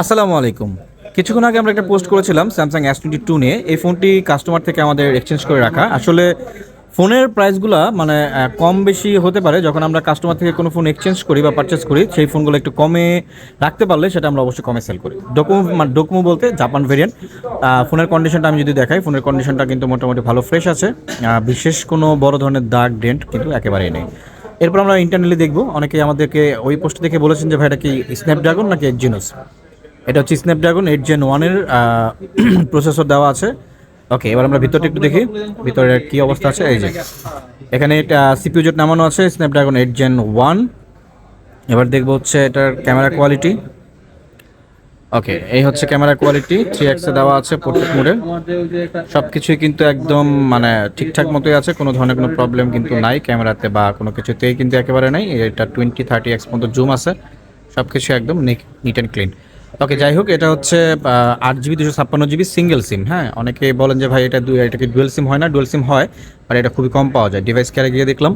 আসসালামু আলাইকুম। কিছুক্ষণ আগে আমরা একটা পোস্ট করেছিলাম স্যামসাং S22 নিয়ে। এই ফোনটি কাস্টমার থেকে আমাদের এক্সচেঞ্জ করে রাখা। আসলে ফোনের প্রাইসগুলা মানে কম বেশি হতে পারে যখন আমরা কাস্টমার থেকে কোনো ফোন এক্সচেঞ্জ করি বা পারচেস করি, সেই ফোনগুলো একটু কমে রাখতে পারলে সেটা আমরা অবশ্যই কমে সেল করি। ডোকোমো বলতে জাপান ভেরিয়েন্ট। ফোনের কন্ডিশনটা আমি যদি দেখাই, ফোনের কন্ডিশনটা কিন্তু মোটামুটি ভালো ফ্রেশ আছে। বিশেষ কোনো বড় ধরনের দাগ ডেন্ট কিন্তু একেবারেই নেই। এরপর আমরা ইন্টারনালি দেখব, অনেকেই আমাদেরকে ওই পোস্ট দেখে বলেছেন যে ভাই এটা কি স্ন্যাপড্রাগন নাকি এক্সিনোস। এটা হচ্ছে স্ন্যাপড্রাগন 8 Gen 1 এর প্রসেসর দেওয়া আছে। ওকে, এবার আমরা ভিতরটা একটু দেখি ভিতরের কি অবস্থা আছে। এই যে এখানে এটা সিপিইউ জেট নামানো আছে, স্ন্যাপড্রাগন 8 Gen 1। এবার দেখবো হচ্ছে এটার ক্যামেরা কোয়ালিটি। ওকে, এই হচ্ছে ক্যামেরা কোয়ালিটি, 3x এ দেওয়া আছে পোর্ট্রেট মোডে। সব কিছুই কিন্তু একদম মানে ঠিকঠাক মতোই আছে, কোনো ধরনের কোনো প্রবলেম কিন্তু নাই ক্যামেরাতে বা কোনো কিছুতেই কিন্তু একেবারে নাই। এটা 20-30x পর্যন্ত জুম আছে, সব কিছু একদম নিট অ্যান্ড ক্লিন। ওকে, যাই হোক, এটা হচ্ছে 8 GB 256 GB সিঙ্গেল সিম। হ্যাঁ, অনেকে বলেন যে ভাই এটা কি ডুয়েল সিম হয় না? ডুয়েল সিম হয়, বাট এটা খুবই কম পাওয়া যায়। ডিভাইস কেয়ারে গিয়ে দেখলাম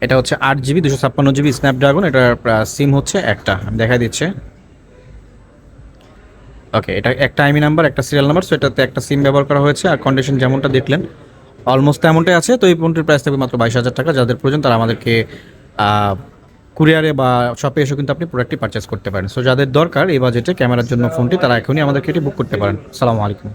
এটা হচ্ছে 8 GB 256 GB স্ন্যাপড্রাগন। এটার সিম হচ্ছে একটা, আমি দেখাই দিচ্ছে। ওকে, এটা একটা আইমি নাম্বার, একটা সিরিয়াল নাম্বার, সো এটাতে একটা সিম ব্যবহার করা হয়েছে। আর কন্ডিশন যেমনটা দেখলেন অলমোস্ট তেমনটাই আছে। তো এই ফোনটির প্রাইস থাকবে মাত্র 22,000 টাকা। যাদের প্রয়োজন তারা আমাদেরকে কুরিয়ারে বা শপে এসে কিন্তু আপনি প্রোডাক্টটি পারচেস করতে পারেন। সো যাদের দরকার এই বাজেটে ক্যামেরার জন্য ফোনটি, তারা এখনই আমাদেরকে এটি বুক করতে পারেন। সালামু আলাইকুম।